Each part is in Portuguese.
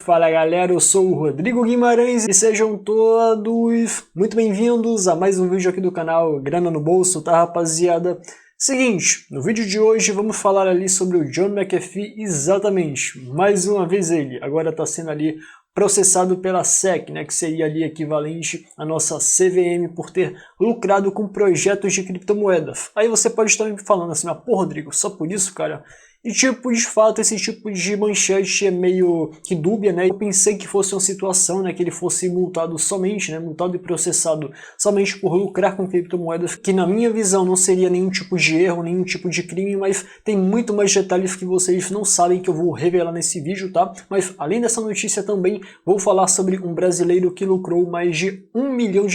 Fala galera, eu sou o Rodrigo Guimarães e sejam todos muito bem-vindos a mais um vídeo aqui do canal Grana no Bolso, tá rapaziada? Seguinte, no vídeo de hoje vamos falar ali sobre o John McAfee, exatamente, mais uma vez ele, agora está sendo ali processado pela SEC, né, que seria ali equivalente à nossa CVM por ter lucrado com projetos de criptomoedas. Aí você pode estar me falando assim, mas pô Rodrigo, só por isso, cara? E tipo, de fato, esse tipo de manchete é meio que dúbia, né? Eu pensei que fosse uma situação, né, que ele fosse multado somente, né, multado e processado somente por lucrar com criptomoedas, que na minha visão não seria nenhum tipo de erro, nenhum tipo de crime, mas tem muito mais detalhes que vocês não sabem que eu vou revelar nesse vídeo, tá? Mas além dessa notícia também vou falar sobre um brasileiro que lucrou mais de $1 milhão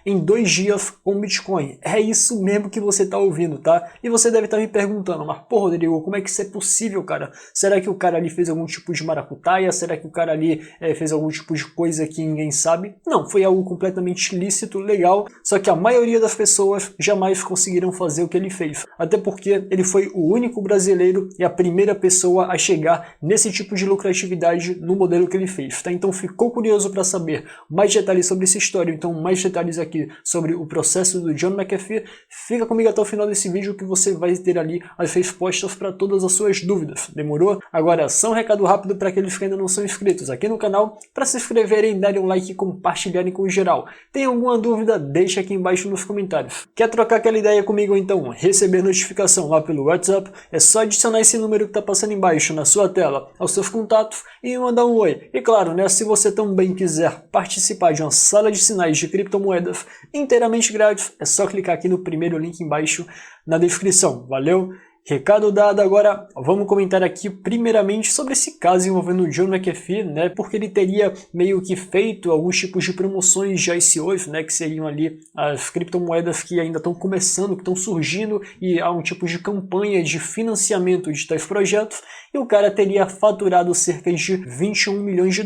em 2 dias com Bitcoin. É isso mesmo que você tá ouvindo, tá? E você deve estar me perguntando, mas pô Rodrigo, como é que isso é possível, cara? Será que o cara ali fez algum tipo de maracutaia? Será que o cara ali fez algum tipo de coisa que ninguém sabe? Não, foi algo completamente lícito, legal, só que a maioria das pessoas jamais conseguiram fazer o que ele fez. Até porque ele foi o único brasileiro e a primeira pessoa a chegar nesse tipo de lucratividade no modelo que ele fez, tá? Então ficou curioso para saber mais detalhes sobre essa história, então mais detalhes aqui sobre o processo do John McAfee, fica comigo até o final desse vídeo que você vai ter ali as respostas para todas as suas dúvidas, demorou? Agora, só um recado rápido para aqueles que ainda não são inscritos aqui no canal, para se inscreverem, darem um like e compartilharem com geral. Tem alguma dúvida? Deixa aqui embaixo nos comentários. Quer trocar aquela ideia comigo então? Receber notificação lá pelo WhatsApp? É só adicionar esse número que está passando embaixo na sua tela aos seus contatos e mandar um oi. E claro, né, se você também quiser participar de uma sala de sinais de criptomoedas inteiramente grátis, é só clicar aqui no primeiro link embaixo na descrição. Valeu? Recado dado, agora vamos comentar aqui primeiramente sobre esse caso envolvendo o John McAfee, né, porque ele teria meio que feito alguns tipos de promoções de ICOs, né, que seriam ali as criptomoedas que ainda estão começando, que estão surgindo, e há um tipo de campanha de financiamento de tais projetos, e o cara teria faturado cerca de $21 milhões.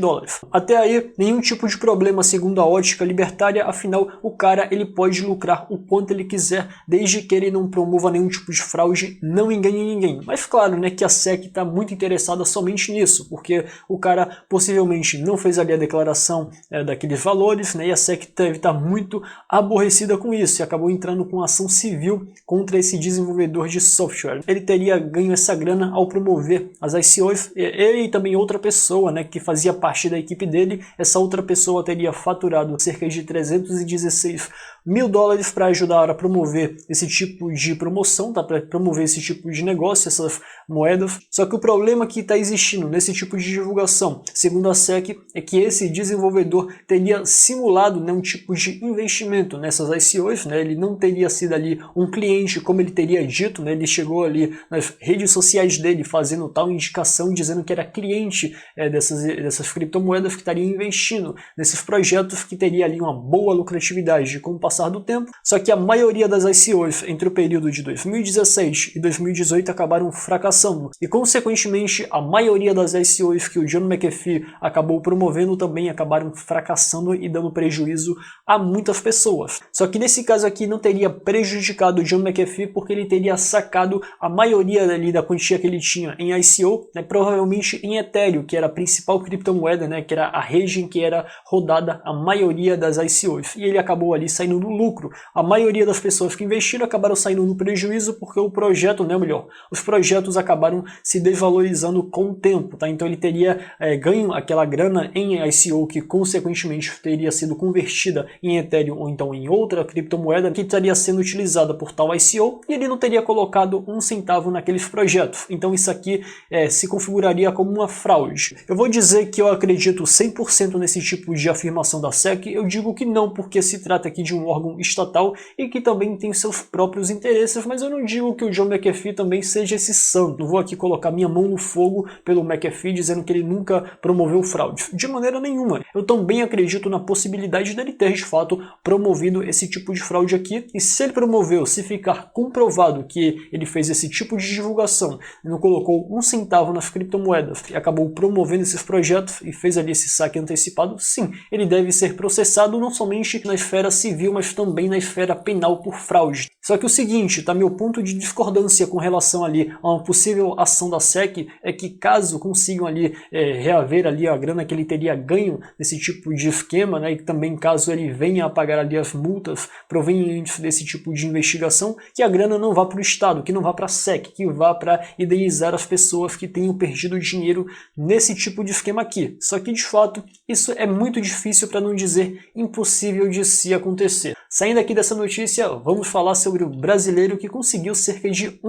Até aí, nenhum tipo de problema segundo a ótica libertária, afinal, o cara ele pode lucrar o quanto ele quiser, desde que ele não promova nenhum tipo de fraude, não engane ninguém. Mas claro, né, que a SEC está muito interessada somente nisso, porque o cara possivelmente não fez ali a declaração daqueles valores, né, e a SEC deve estar muito aborrecida com isso, e acabou entrando com ação civil contra esse desenvolvedor de software. Ele teria ganho essa grana ao promover as ICOs, ele e também outra pessoa, né, que fazia parte da equipe dele. Essa outra pessoa teria faturado cerca de $316 mil para ajudar a promover esse tipo de promoção, tá? Para promover esse tipo de negócio, essas moedas. Só que o problema que está existindo nesse tipo de divulgação, segundo a SEC, é que esse desenvolvedor teria simulado, né, um tipo de investimento nessas ICOs, né? Ele não teria sido ali um cliente, como ele teria dito, né? Ele chegou ali nas redes sociais dele fazendo tal indicação, dizendo que era cliente dessas criptomoedas, que estaria investindo nesses projetos, que teria ali uma boa lucratividade com o passar do tempo. Só que a maioria das ICOs entre o período de 2016 e 2018 acabaram fracassando, e consequentemente a maioria das ICOs que o John McAfee acabou promovendo também acabaram fracassando e dando prejuízo a muitas pessoas. Só que nesse caso aqui não teria prejudicado o John McAfee, porque ele teria sacado a maioria ali da quantia que ele tinha em ICO, né, provavelmente em Ethereum, que era a principal criptomoeda, né, que era a rede em que era rodada a maioria das ICOs, e ele acabou ali saindo no lucro. A maioria das pessoas que investiram acabaram saindo no prejuízo, porque o projeto, né, melhor, os projetos acabaram se desvalorizando com o tempo, tá? Então ele teria ganho aquela grana em ICO, que consequentemente teria sido convertida em Ethereum ou então em outra criptomoeda que estaria sendo utilizada por tal ICO, e ele não teria colocado um centavo naqueles projetos. Então isso aqui se configuraria como uma fraude. Eu vou dizer que eu acredito 100% nesse tipo de afirmação da SEC. Eu digo que não, porque se trata aqui de um órgão estatal e que também tem seus próprios interesses, mas eu não digo que o John McAfee também seja esse santo. Não vou aqui colocar minha mão no fogo pelo McAfee dizendo que ele nunca promoveu fraude. De maneira nenhuma. Eu também acredito na possibilidade dele ter de fato promovido esse tipo de fraude aqui, e se ele promoveu, se ficar comprovado que ele fez esse tipo de divulgação, não colocou um centavo nas criptomoedas e acabou promovendo esses projetos e fez ali esse saque antecipado, sim, ele deve ser processado não somente na esfera civil, mas também na esfera penal por fraude. Só que o seguinte, tá, meu ponto de discordância com relação ali a uma possível ação da SEC é que caso consigam ali reaver ali a grana que ele teria ganho nesse tipo de esquema, né, e também caso ele venha a pagar ali as multas provenientes desse tipo de investigação, que a grana não vá para o Estado, que não vá para a SEC, que vá para indenizar as pessoas que tenham perdido dinheiro nesse tipo de esquema aqui. Só que de fato isso é muito difícil, para não dizer impossível de se acontecer. Saindo aqui dessa notícia, vamos falar sobre o brasileiro que conseguiu cerca de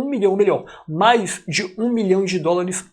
mais de $1 milhão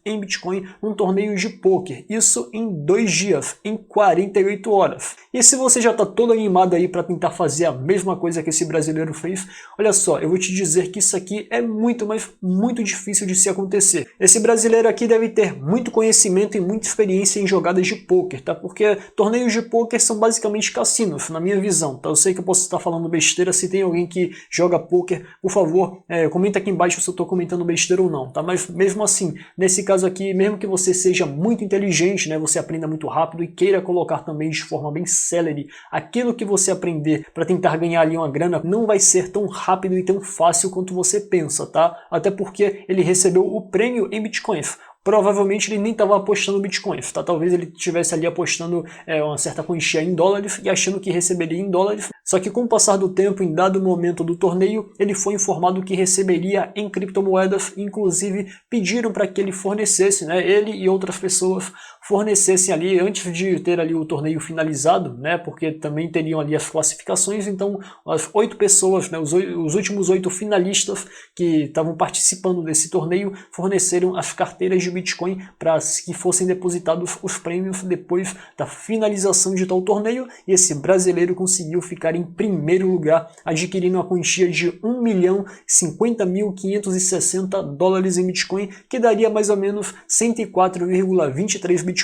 em Bitcoin num torneio de pôquer. Isso em 2 dias, em 48 horas. E se você já está todo animado aí para tentar fazer a mesma coisa que esse brasileiro fez, olha só, eu vou te dizer que isso aqui é muito, mas muito difícil de se acontecer. Esse brasileiro aqui deve ter muito conhecimento e muita experiência em jogadas de pôquer, tá? Porque torneios de pôquer são basicamente cassinos, na minha visão, tá? Eu sei que eu posso estar falando besteira. Se tem alguém que joga pôquer, por favor, comenta aqui embaixo se eu estou comentando besteira ou não, tá? Mas mesmo assim, nesse caso aqui, mesmo que você seja muito inteligente, né, você aprenda muito rápido e queira colocar também de forma bem célere aquilo que você aprender para tentar ganhar ali uma grana, não vai ser tão rápido e tão fácil quanto você pensa, tá? Até porque ele recebeu o prêmio em bitcoins. Provavelmente ele nem estava apostando bitcoins, tá? Talvez ele estivesse ali apostando uma certa quantia em dólares e achando que receberia em dólares. Só que com o passar do tempo, em dado momento do torneio, ele foi informado que receberia em criptomoedas. Inclusive pediram para que ele fornecesse, né? Ele e outras pessoas fornecessem ali, antes de ter ali o torneio finalizado, né, porque também teriam ali as classificações. Então as 8 pessoas, né, os últimos 8 finalistas que estavam participando desse torneio forneceram as carteiras de Bitcoin para que fossem depositados os prêmios depois da finalização de tal torneio, e esse brasileiro conseguiu ficar em primeiro lugar, adquirindo uma quantia de $1.050.560 em Bitcoin, que daria mais ou menos 104,23 Bitcoins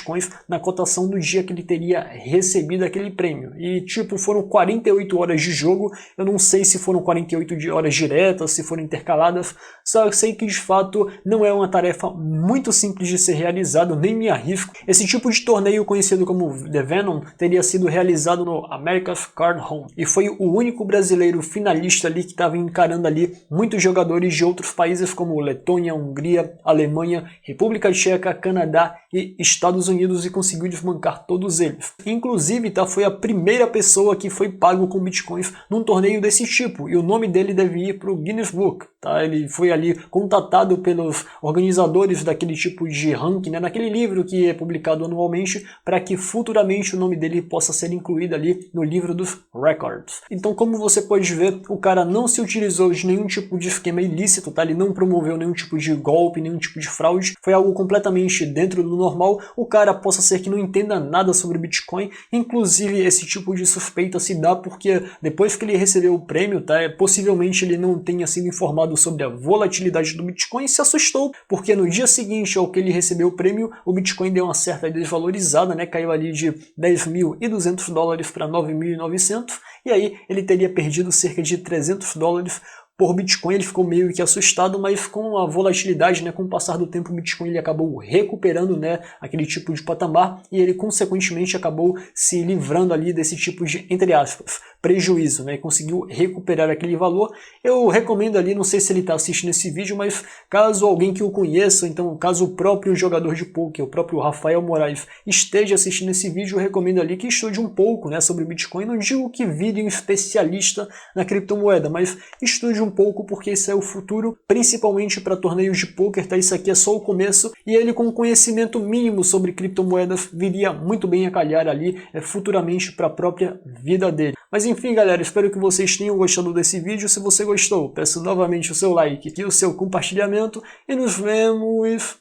na cotação do dia que ele teria recebido aquele prêmio. E tipo, foram 48 horas de jogo. Eu não sei se foram 48 horas diretas, se foram intercaladas, só sei que de fato não é uma tarefa muito simples de ser realizado, nem me arrisco. Esse tipo de torneio, conhecido como The Venom, teria sido realizado no America's Card Home, e foi o único brasileiro finalista ali que estava encarando ali muitos jogadores de outros países como Letônia, Hungria, Alemanha, República Tcheca, Canadá e Estados Unidos, e conseguiu desbancar todos eles. Inclusive, tá, foi a primeira pessoa que foi pago com bitcoins num torneio desse tipo, e o nome dele deve ir para o Guinness Book. Tá? Ele foi ali contatado pelos organizadores daquele tipo de ranking, né, naquele livro que é publicado anualmente, para que futuramente o nome dele possa ser incluído ali no livro dos records. Então, como você pode ver, o cara não se utilizou de nenhum tipo de esquema ilícito, tá? Ele não promoveu nenhum tipo de golpe, nenhum tipo de fraude, foi algo completamente dentro do normal. O cara possa ser que não entenda nada sobre Bitcoin, inclusive esse tipo de suspeita se dá porque depois que ele recebeu o prêmio, tá, possivelmente ele não tenha sido informado sobre a volatilidade do Bitcoin e se assustou, porque no dia seguinte ao que ele recebeu o prêmio, o Bitcoin deu uma certa desvalorizada, né, caiu ali de $10.200 para 9.900, e aí ele teria perdido cerca de $300 por Bitcoin. Ele ficou meio que assustado, mas com a volatilidade, né, com o passar do tempo, o Bitcoin ele acabou recuperando, né, aquele tipo de patamar, e ele consequentemente acabou se livrando ali desse tipo de, entre aspas, prejuízo, né, e conseguiu recuperar aquele valor. Eu recomendo ali, não sei se ele está assistindo esse vídeo, mas caso alguém que o conheça, então caso o próprio jogador de poker, o próprio Rafael Moraes, esteja assistindo esse vídeo, eu recomendo ali que estude um pouco, né, sobre Bitcoin. Não digo que vire um especialista na criptomoeda, mas estude um pouco, porque isso é o futuro, principalmente para torneios de poker, tá? Isso aqui é só o começo, e ele com conhecimento mínimo sobre criptomoedas viria muito bem a calhar ali futuramente para a própria vida dele. Mas enfim, galera, espero que vocês tenham gostado desse vídeo. Se você gostou, peço novamente o seu like e o seu compartilhamento, e nos vemos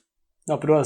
na próxima.